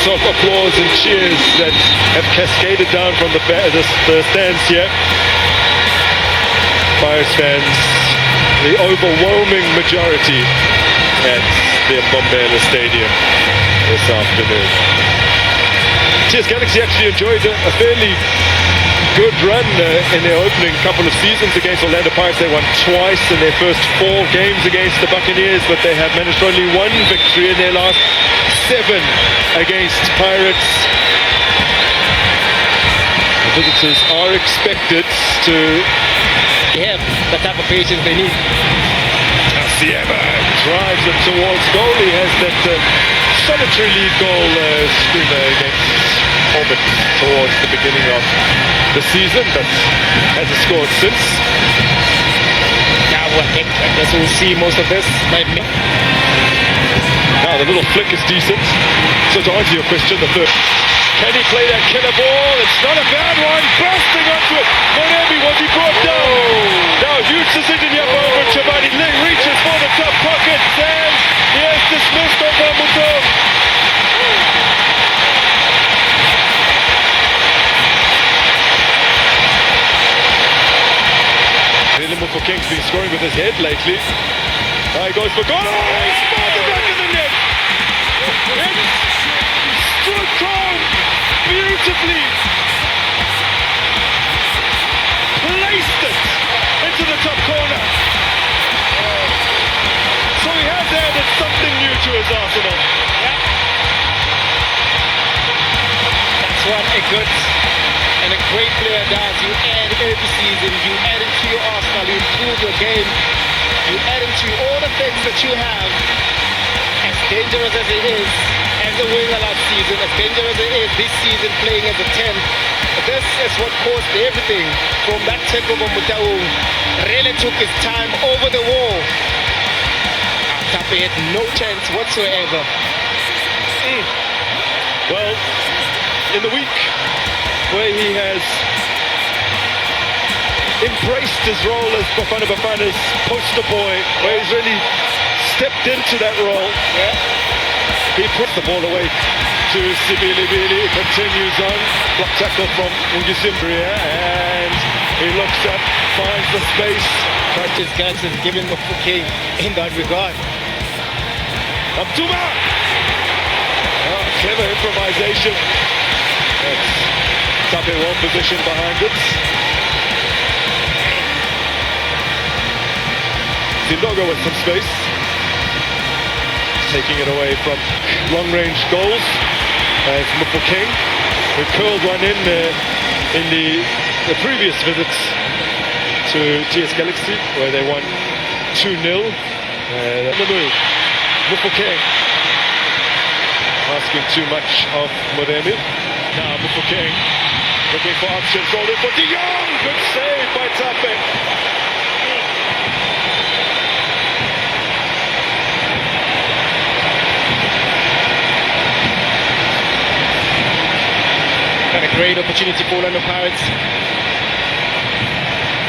of applause and cheers that have cascaded down from the stands here. Pirates fans, the overwhelming majority at the Mbombela Stadium this afternoon. TS Galaxy actually enjoyed a fairly good run in their opening couple of seasons against Orlando Pirates. They won twice in their first 4 games against the Buccaneers, but they have managed only 1 victory in their last 7 against Pirates. The visitors are expected to have the type of patience they need. Siema drives it towards goal. He has that solitary lead goal screamer against Orbit towards the beginning of the season, but hasn't scored since. Yeah, well, I guess we'll see most of this. Now the little flick is decent. So to answer your question, the third. Can he play that killer ball? It's not a bad one. Bursting onto it. Moremi, was he brought down? Now huge decision here over Chabani. Reaches for the top pocket. And he has dismissed over Muto. For King's been scoring with his head lately. Now he goes for goal. Oh, he spot the back of the net. It's struck home beautifully. Placed it into the top corner. So he has added something new to his arsenal. Yeah. That's what a good and a great player does. You add every season, you add into your arsenal, you improve your game, you add into all the things that you have. As dangerous as it is, as a winger last season, as dangerous as it is this season playing as a 10, this is what caused everything from that takeover. Mutaung really took his time over the wall. Tape had no chance whatsoever. Well, in the week where he has embraced his role as Bafana's poster boy, where he's really stepped into that role. Yeah. He puts the ball away to Sibilibili, continues on, block tackle from Ungisimbria, and he looks up, finds the space. Curtis Gadsden giving the King in that regard. Abduma! Oh, clever improvisation. Tape well positioned behind it. Zinogo with some space. Taking it away from long-range goals. As Mufu King, who curled one in the previous visits to TS Galaxy, where they won 2-0. On the move, Mufu King. Asking too much of Moremi. Now Mufu King looking for options, rolling for De Jong. Good save by Tape. Got a great opportunity for Orlando Pirates.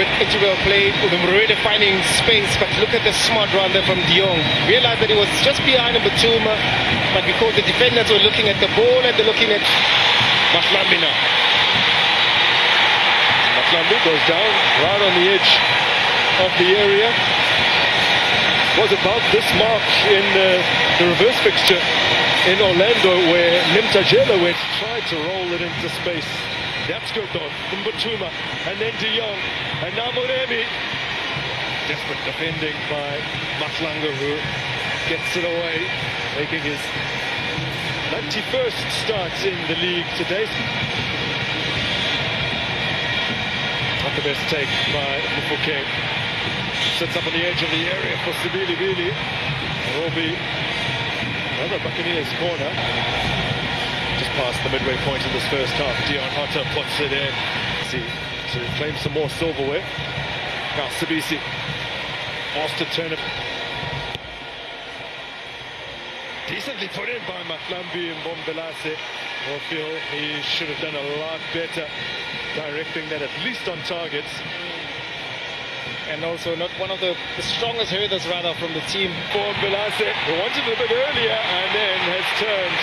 Good integral play with him really finding space, but look at the smart run there from De Jong. Realized that he was just behind Mbatuma, but because the defenders were looking at the ball and they're looking at Matlambi now. Matlambi goes down right on the edge of the area. Was about this mark in the reverse fixture in Orlando, where Nimtajela went, tried to roll it into space. That's good though, Mbatuma, and then De Jong, and now Moremi. Desperate defending by Matlanga, who gets it away, making his 91st start in the league today. Not the best take by Mufu King. Sits up on the edge of the area for Sibilibili. It will be another Buccaneers corner. Just past the midway point of this first half. Dion Hotter puts it in. See, to claim some more silverware. Now Sabisi asked to turn it. Decently put in by Matlambi and Bombelase. I feel he should have done a lot better directing that at least on targets. And also not one of the strongest hurdles rather from the team. Bombelase, who wanted it a bit earlier and then has turned.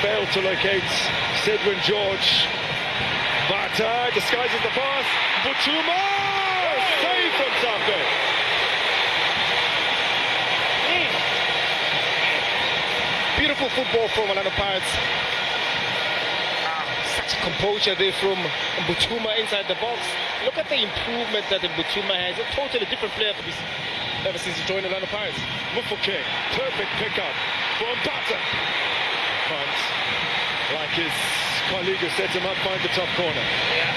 failed to locate Sedwin George. But disguises the pass. Butuma! Save from Tape. Beautiful football from Orlando Pirates. Such a composure there from Butuma inside the box. Look at the improvement that Butuma has. A totally different player ever since he joined Orlando Pirates. Mufuke, perfect pickup for Mbata. Can't, like his colleague who set him up, find the top corner. Yeah.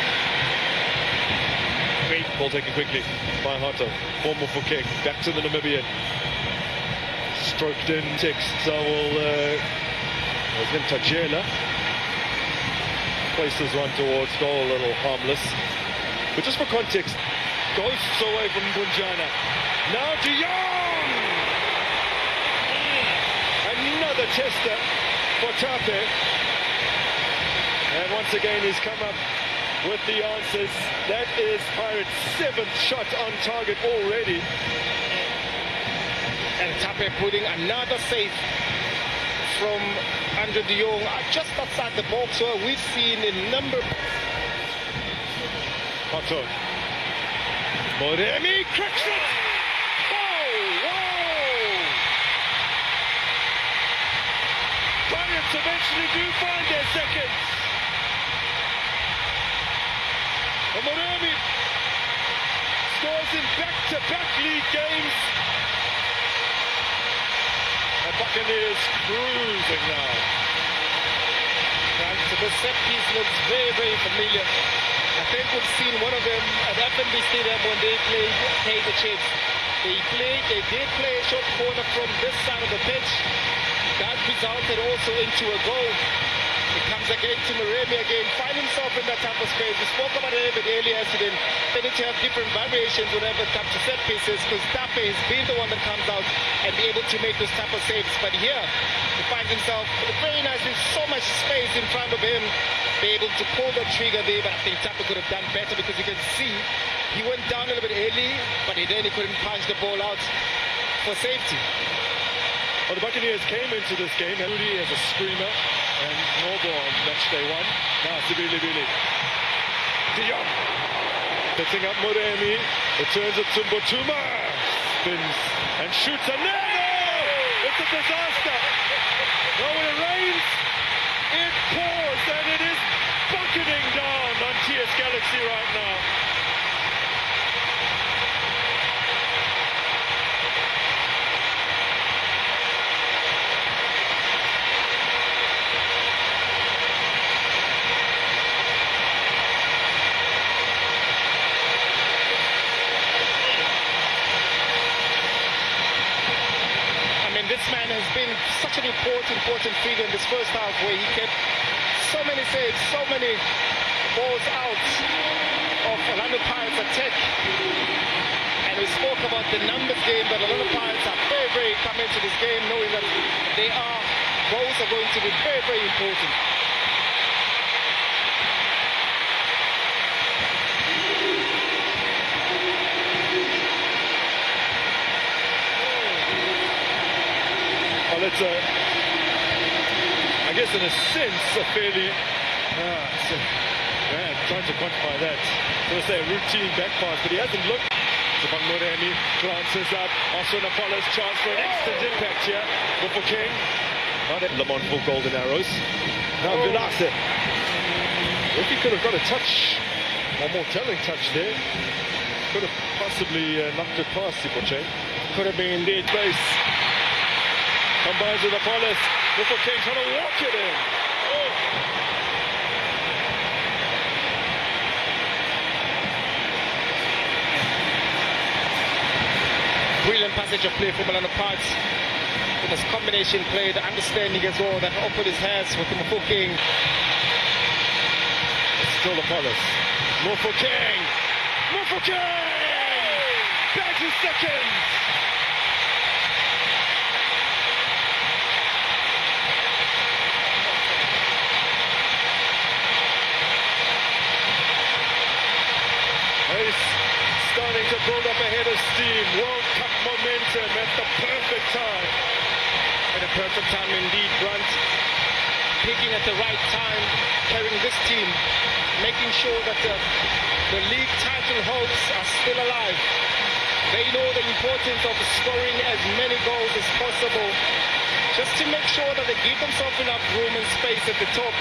Great ball taken quickly by Hato. For Mufuke, back to the Namibian. Stroked in text. So was Tajela. Places one towards goal, a little harmless. But just for context, ghosts away from Bunjana. Now De Jong! Another tester for Tape. And once again, he's come up with the answers. That is Pirates' 7th shot on target already. And Tape putting another save from Andre De Jong just outside the box, where we've seen a number. Otto. Moremi cracks it! Pirates eventually do find their second. Moremi scores in back-to-back league games. And Buccaneers cruising now. And so the set piece looks very, very familiar. I think we've seen one of them at FNB Stadium when they played the Chiefs. They did play a short corner from this side of the pitch. That resulted also into a goal. It comes again to Moremi again, find himself in that type of space. We spoke about it a bit earlier today. They need to have different variations whenever it comes to set pieces, because Tape has been the one that comes out and be able to make those type of saves. But here, he finds himself very nicely, so much space in front of him, be able to pull the trigger there. But I think Tape could have done better, because you can see he went down a little bit early, but he couldn't punch the ball out for safety. Well, the Buccaneers came into this game Rudy as a screamer and Noble on match day 1. Now Sibili. De Jong setting up Moremi, returns it to Butuma, spins and shoots a net. It's a disaster. Now when it rains, it pours, and it is bucketing down on TS Galaxy right now. This man has been such an important figure in this first half, where he kept so many saves, so many balls out of Orlando Pirates attack. And we spoke about the numbers game, but Orlando Pirates are very, very coming to this game knowing that goals are going to be very, very important. Well, it's I guess in a sense, a fairly, trying to quantify that. I'm going to say a routine back pass, but he hasn't looked. Sabang Moremi glances up. Also Apollo's chance for an instant impact here. For King. Lamont full golden arrows. Now Vilase. If he could have got a touch, one more telling touch there, could have possibly knocked it past Sipoche. Could have been indeed. Base. Combines with Apollos. Before King trying to walk it in. Brilliant passage of play from Orlando Pirates. With this combination play, the understanding as well, that opened his hands with Mufo King. Still Apollos. Mufo King! Mufo King! Back to second! Starting to build up a head of steam. World Cup momentum at the perfect time. At a perfect time indeed, Brunt. Pick coming at the right time, carrying this team, making sure that the league title hopes are still alive. They know the importance of scoring as many goals as possible, just to make sure that they give themselves enough room and space at the top.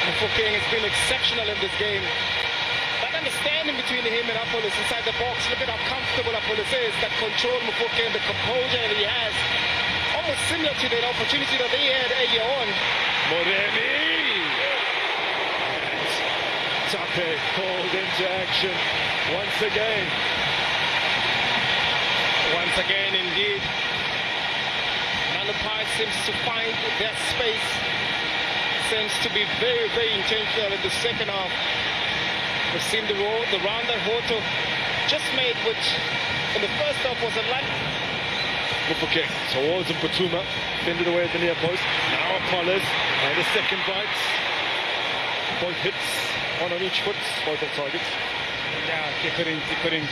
Mofokeng has been exceptional in this game. That understanding between him and Apollos inside the box, look at how comfortable Apollos is, that control Mofokeng, the composure that he has. Almost similar to that opportunity that they had earlier on. Moremi! Tape called into action once again. Once again, indeed. Nalapai seems to find that space. Seems to be very, very intentional in the second half. We've seen the run that Hoto just made, which in the first half was a lot. Mofokeng towards Mputuma, fended away at the near post. Now Apollos, and a second bite. Both hits, one on each foot, both on targets. Yeah, he couldn't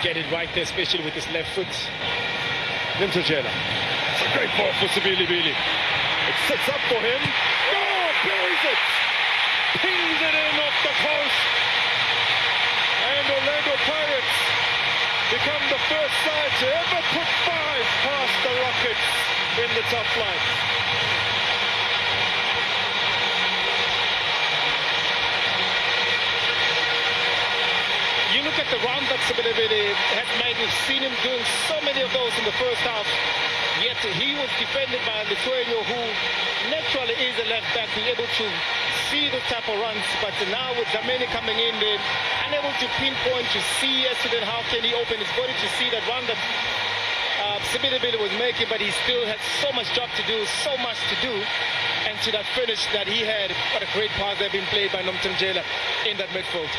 get it right there, especially with his left foot. Nimtajela. It's a great ball for Sibilibili. It sets up for him. Oh, buries it! Pings it in off the post. And Orlando Pirates become the first side to ever put 5 past the Rockets in the top flight. You look at the run that Sibilibili has made. We've seen him doing so many of those in the first half. Yet he was defended by Lithuania, who naturally is a left back, be able to see those type of runs. But now with Zameni coming in, they're unable to pinpoint to see as to then how can he open his body to see that run that Sibilibili was making. But he still had so much job to do, so much to do. And to that finish that he had, what a great pass that had been played by Nomtangela in that midfield.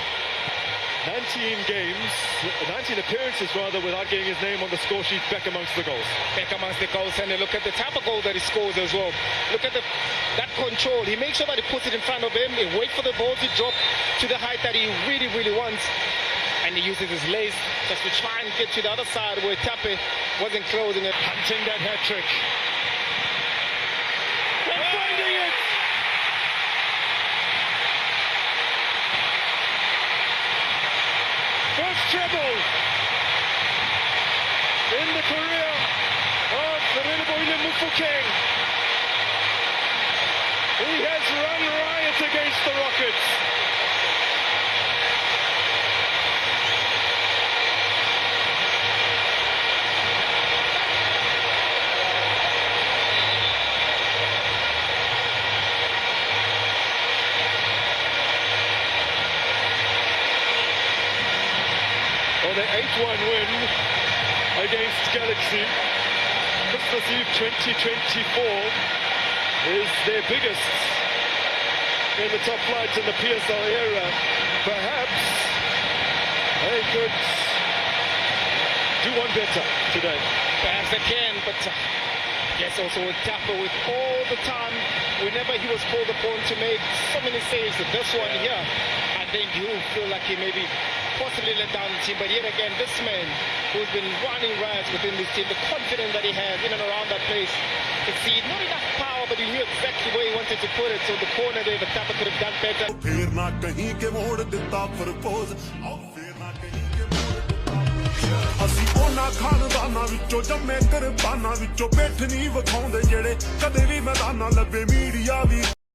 19 games, 19 appearances rather, without getting his name on the score sheet, back amongst the goals. Back amongst the goals, and look at the type of goal that he scores as well. Look at that control. He makes sure that he puts it in front of him. He waits for the ball to drop to the height that he really, really wants. And he uses his lace just to try and get to the other side where Tape wasn't closing it. Hunting that hat-trick. And finding it! First treble in the career of Mofokeng. He has run riot against the Rockets. For the 8-1 win against Galaxy, Christmas Eve 2024 is their biggest in the top flight in the PSL era. Perhaps they could do one better today. Perhaps they can, but yes, also with Tapper, with all the time, whenever he was called upon to make so many saves, this one here, I think you feel like he maybe possibly let down the team. But yet again, this man who's been running riots within this team, the confidence that he has in and around that place, to see not enough power, but he knew exactly where he wanted to put it. So the corner there, the Tapper could have done better. ਅਸੀਂ ਉਹਨਾਂ ਖਾਨਦਾਨਾਂ ਵਿੱਚੋਂ ਜੰਮੇ ਕੁਰਬਾਨਾਂ ਵਿੱਚੋਂ ਬੈਠ ਨਹੀਂ ਵਿਖਾਉਂਦੇ ਜਿਹੜੇ ਕਦੇ ਵੀ ਮੈਦਾਨਾਂ ਲੱਭੇ ਮੀਡੀਆ ਵੀ